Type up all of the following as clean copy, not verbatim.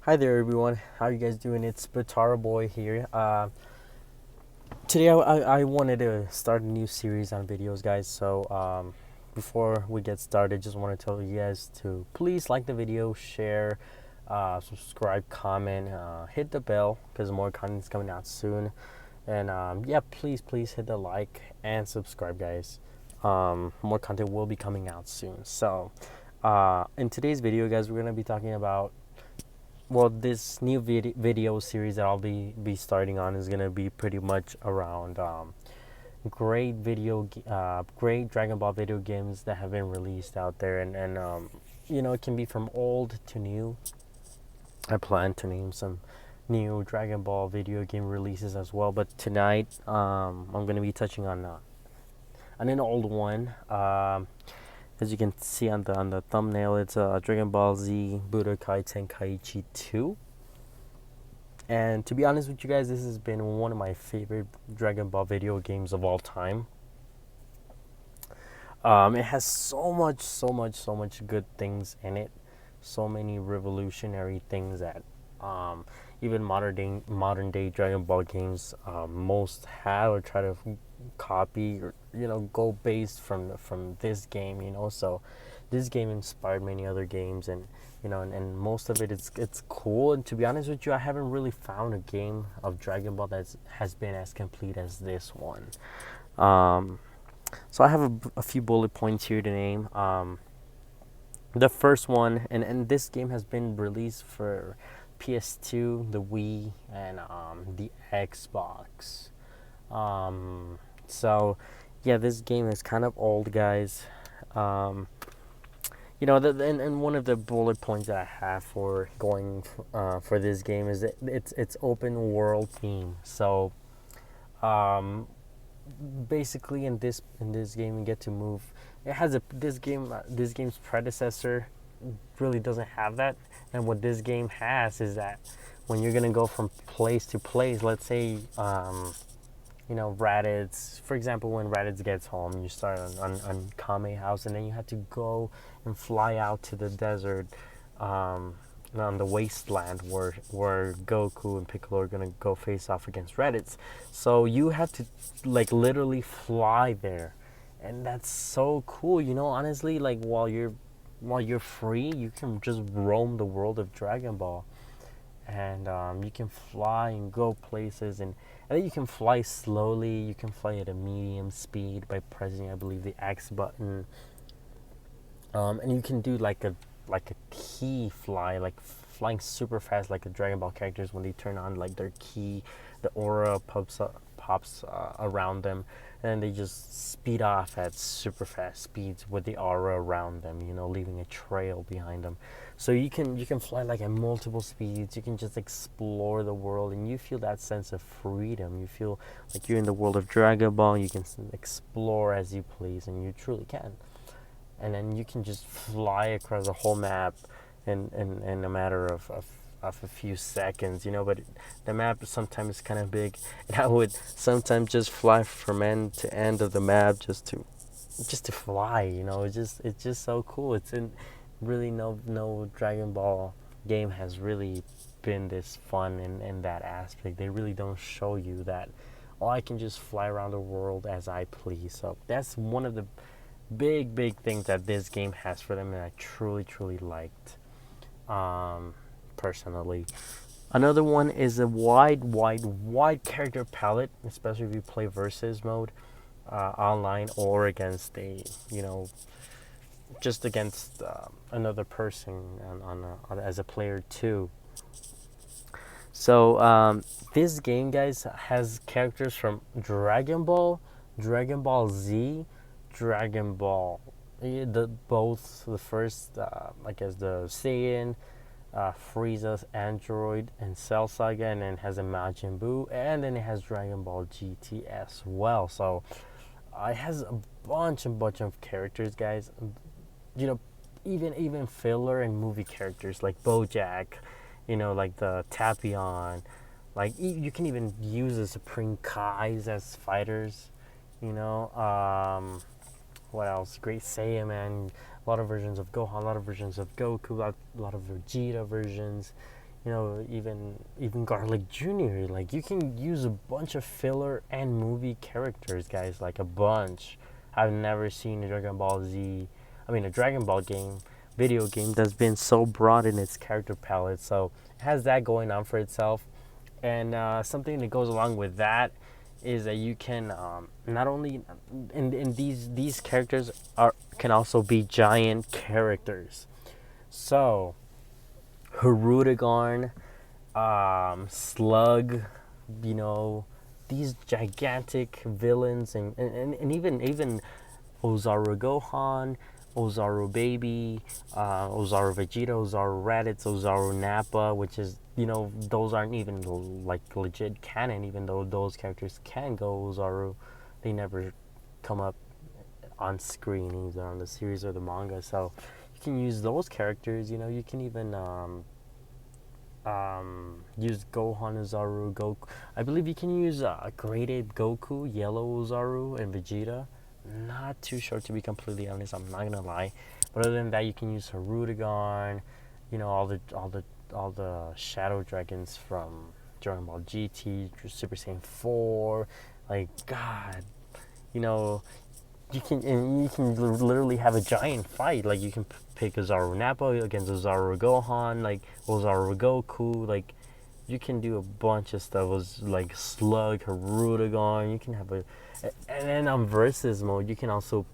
Hi there, everyone. How you guys doing? It's Batara Boy here. Today, I wanted to start a new series on videos, guys. So, before we get started, just want to tell you guys to please like the video, share, subscribe, comment, hit the bell because more content is coming out soon. And yeah, please hit the like and subscribe, guys. More content will be coming out soon. So, in today's video, guys, we're gonna be talking about this new video series that I'll be starting on is gonna be pretty much around great Dragon Ball video games that have been released out there, and it can be from old to new. I plan to name some new Dragon Ball video game releases as well, but tonight I'm gonna be touching on an old one. As you can see on the thumbnail, it's Dragon Ball Z Budokai Tenkaichi 2. And to be honest with you guys, this has been one of my favorite Dragon Ball video games of all time. It has so much good things in it. So many revolutionary things that even modern day Dragon Ball games most have or try to copy or go based from this game. So this game inspired many other games, and most of it's cool. And to be honest with you, I haven't really found a game of Dragon Ball that has been as complete as this one. Um, so I have a few bullet points here to name. The first one, and this game has been released for PS2, the Wii, and the Xbox. So, yeah, this game is kind of old, guys. Um, and one of the bullet points that I have for going for this game is that it's open world theme. So, um, basically in this game you get to move. It has this game's predecessor really doesn't have that, and what this game has is that when you're gonna go from place to place, let's say Raditz, for example, when Raditz gets home, you start on Kame House, and then you have to go and fly out to the desert, on the wasteland where Goku and Piccolo are gonna go face off against Raditz. So you have to like literally fly there, and that's so cool. Honestly, like while you're free, you can just roam the world of Dragon Ball, and you can fly and go places, and then you can fly slowly. You can fly at a medium speed by pressing, I believe, the X button, and you can do like a key fly, like flying super fast, like the Dragon Ball characters when they turn on like their key, the aura pops around them, and then they just speed off at super fast speeds with the aura around them, leaving a trail behind them. So you can fly like at multiple speeds. You can just explore the world, and you feel that sense of freedom. You feel like you're in the world of Dragon Ball. You can explore as you please, and you truly can. And then you can just fly across the whole map in a matter of a few seconds, but the map sometimes is kind of big, and I would sometimes just fly from end to end of the map just to fly. It's just so cool. It's in really no Dragon Ball game has really been this fun in that aspect. They really don't show you that, oh, I can just fly around the world as I please. So that's one of the big things that this game has for them, and I truly liked, personally. Another one is a wide character palette, especially if you play versus mode, online, or against just against another person as a player too. So this game, guys, has characters from Dragon Ball, Dragon Ball Z, Dragon Ball. Both the first, I guess, the Saiyan, Frieza's Android, and Cell Saga, and then has a Majin Buu, and then it has Dragon Ball GT as well. So it has a bunch of characters, guys. You know, even filler and movie characters like BoJack, like the Tapion, like you can even use the Supreme Kais as fighters. You know, what else? Great Saiyaman, a lot of versions of Gohan, a lot of versions of Goku, a lot of Vegeta versions. even Garlic Jr. Like you can use a bunch of filler and movie characters, guys, like a bunch. I've never seen a Dragon Ball Z, I mean a Dragon Ball game, video game that's been so broad in its character palette. So it has that going on for itself, and something that goes along with that is that you can not only in these characters are can also be giant characters. So Hirudegarn, Slug, you know, these gigantic villains, and even Ozaru Gohan, Ozaru Baby, Ozaru Vegeta, Ozaru Raditz, Ozaru Nappa, which is, those aren't even like legit canon, even though those characters can go Ozaru. They never come up on screen either on the series or the manga. So you can use those characters, you can even use Gohan Ozaru, Goku. I believe you can use Great Ape Goku, Yellow Ozaru, and Vegeta. Not too sure, to be completely honest. I'm not gonna lie, but other than that, you can use Hirudegarn. All the Shadow Dragons from Dragon Ball GT, Super Saiyan 4. Like God, you know, you can literally have a giant fight. Like you can pick Ozaru Nappa against Ozaru Gohan, like Ozaru Goku. Like you can do a bunch of stuff. It was like Slug, Hirudegarn. You can have and then on versus mode, you can also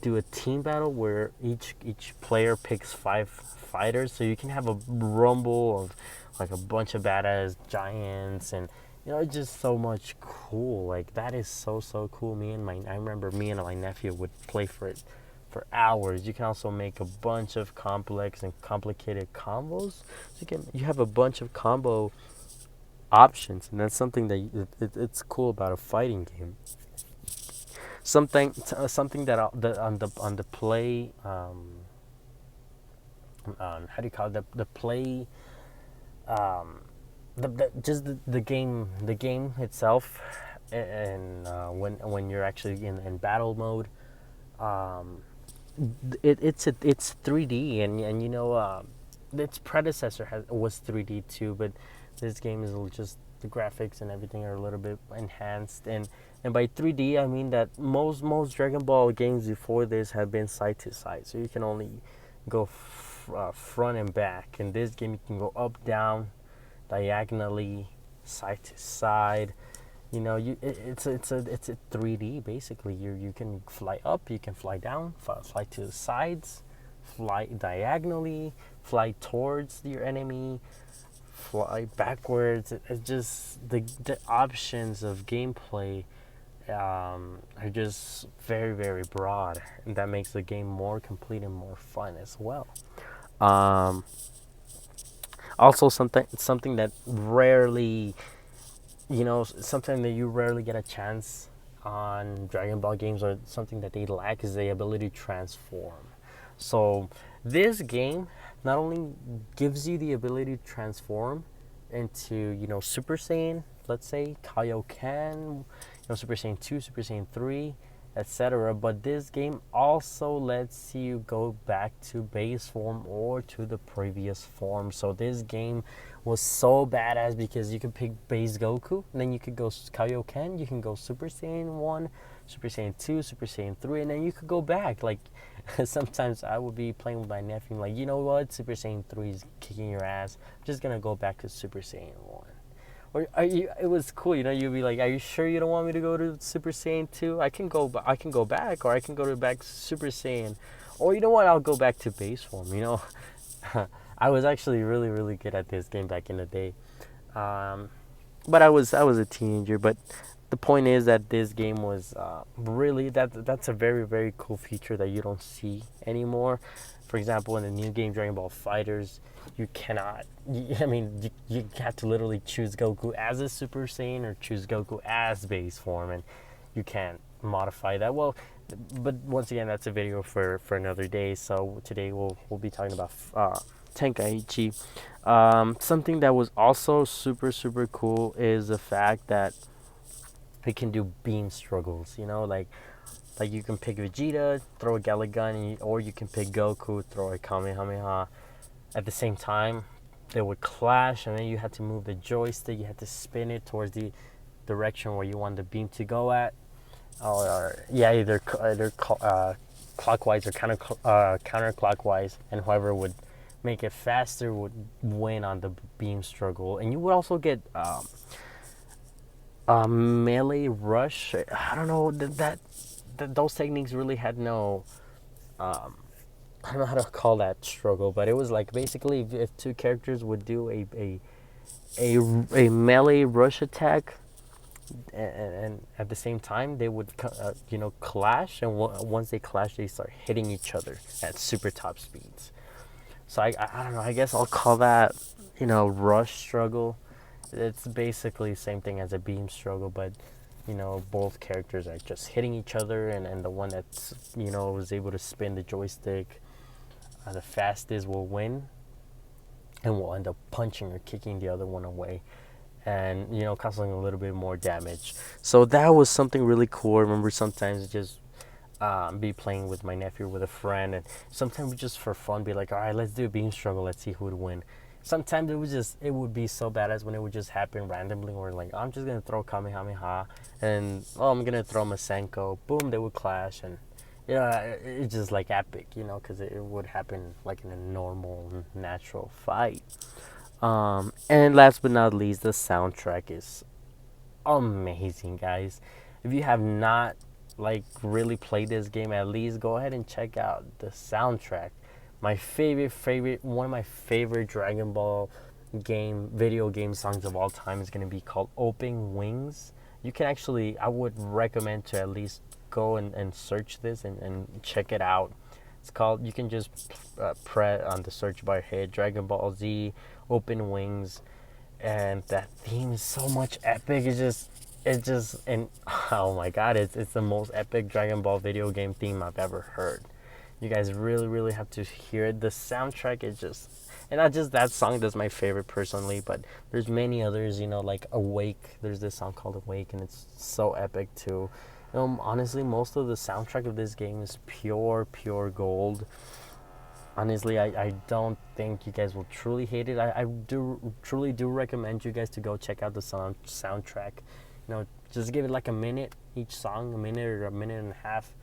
do a team battle where each player picks 5 fighters. So you can have a rumble of like a bunch of badass giants, and it's just so much cool. Like that is so cool. I remember me and my nephew would play for it for hours. You can also make a bunch of complex and complicated combos. So you have a bunch of combo options, and that's something that it's cool about a fighting game. Something that on the play how do you call it, the play the game itself, and when you're actually in battle mode, um, it's 3D, and its predecessor was 3D too, but this game is just the graphics and everything are a little bit enhanced, and by 3D I mean that most Dragon Ball games before this have been side to side, so you can only go front and back. In this game you can go up, down, diagonally, side to side. It's a 3D basically. You can fly up, you can fly down, fly to the sides, fly diagonally, fly towards your enemy, fly backwards. It's just the options of gameplay are just very broad, and that makes the game more complete and more fun as well. Um, Also, something that rarely, something that you rarely get a chance on Dragon Ball games, or something that they lack, is the ability to transform. So this game not only gives you the ability to transform into Super Saiyan, let's say Kaioken, Super Saiyan 2, Super Saiyan 3, etc. But this game also lets you go back to base form or to the previous form. So this game was so badass because you could pick base Goku, and then you could go Kaioken, you can go Super Saiyan 1, Super Saiyan 2, Super Saiyan 3, and then you could go back. Like sometimes I would be playing with my nephew, like, you know what, Super Saiyan 3 is kicking your ass. I'm just gonna go back to Super Saiyan 1. Or it was cool, you'd be like, are you sure you don't want me to go to Super Saiyan 2? I can go back, or I can go to back Super Saiyan. Or you know what, I'll go back to base form, I was actually really good at this game back in the day. But I was a teenager, but the point is that this game was really that's a very cool feature that you don't see anymore. For example, in the new game Dragon Ball FighterZ, you cannot. You have to literally choose Goku as a Super Saiyan or choose Goku as base form, and you can't modify that. Well, but once again, that's a video for another day. So today we'll be talking about Tenkaichi. Something that was also super cool is the fact that it can do beam struggles. Like you can pick Vegeta, throw a Galick Gun, or you can pick Goku, throw a Kamehameha at the same time. they would clash, and then you had to move the joystick. You had to spin it towards the direction where you want the beam to go at. Or yeah, either clockwise or counterclockwise, and whoever would make it faster would win on the beam struggle. And you would also get melee rush. I don't know that those techniques really had no. I don't know how to call that struggle, but it was like basically if two characters would do a melee rush attack, and at the same time they would clash, and once they clash they start hitting each other at super top speeds. So I don't know, I guess I'll call that rush struggle. It's basically the same thing as a beam struggle, but both characters are just hitting each other, and the one that's was able to spin the joystick the fastest will win, and will end up punching or kicking the other one away, and causing a little bit more damage. So that was something really cool. I remember sometimes just be playing with my nephew, with a friend, and sometimes just for fun be like, all right, let's do a beam struggle, let's see who would win. Sometimes it would be so badass when it would just happen randomly, where like I'm just gonna throw Kamehameha, and I'm gonna throw Masenko, boom, they would clash, and it's just like epic, because it would happen like in a normal, natural fight. And last but not least, the soundtrack is amazing, guys. If you have not like really played this game, at least go ahead and check out the soundtrack. My favorite, one of my favorite Dragon Ball video game songs of all time is gonna be called "Open Wings." You can actually, I would recommend to at least go and search this and check it out. It's called, you can just press on the search bar, hit Dragon Ball Z Open Wings, and that theme is so much epic. And oh my god, it's the most epic Dragon Ball video game theme I've ever heard. You guys really have to hear it. The soundtrack is just, and not just that song that's my favorite personally, but there's many others, like Awake. There's this song called Awake, and it's so epic too. Honestly, most of the soundtrack of this game is pure gold. Honestly, I don't think you guys will truly hate it. I truly do recommend you guys to go check out the soundtrack. Just give it like a minute each song, a minute or a minute and a half,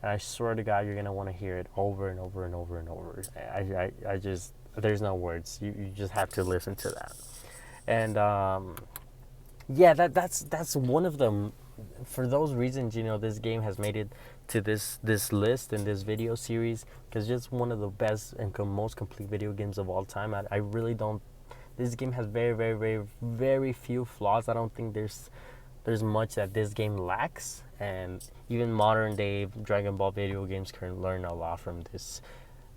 and I swear to God, you're gonna want to hear it over and over and over and over. I just, there's no words. You just have to listen to that. And yeah, that's one of them. For those reasons, this game has made it to this list in this video series, because it's one of the best and most complete video games of all time. I really don't. This game has very few flaws. I don't think there's much that this game lacks, and even modern day Dragon Ball video games can learn a lot from this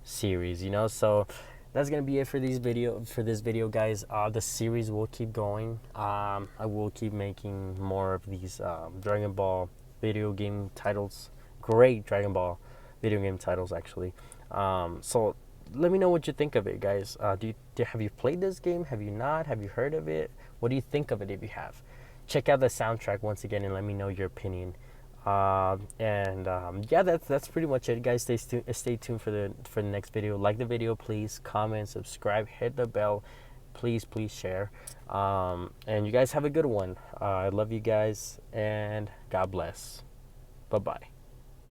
series. So that's gonna be it for this video, guys. The series will keep going. I will keep making more of these Dragon Ball video game titles. Great Dragon Ball video game titles, actually. So let me know what you think of it, guys. Have you played this game? Have you not? Have you heard of it? What do you think of it if you have? Check out the soundtrack once again and let me know your opinion. Yeah, that's pretty much it, guys. Stay tuned for the next video. Like the video, please. Comment, subscribe, hit the bell, please share. And you guys have a good one. I love you guys, and God bless. Bye bye.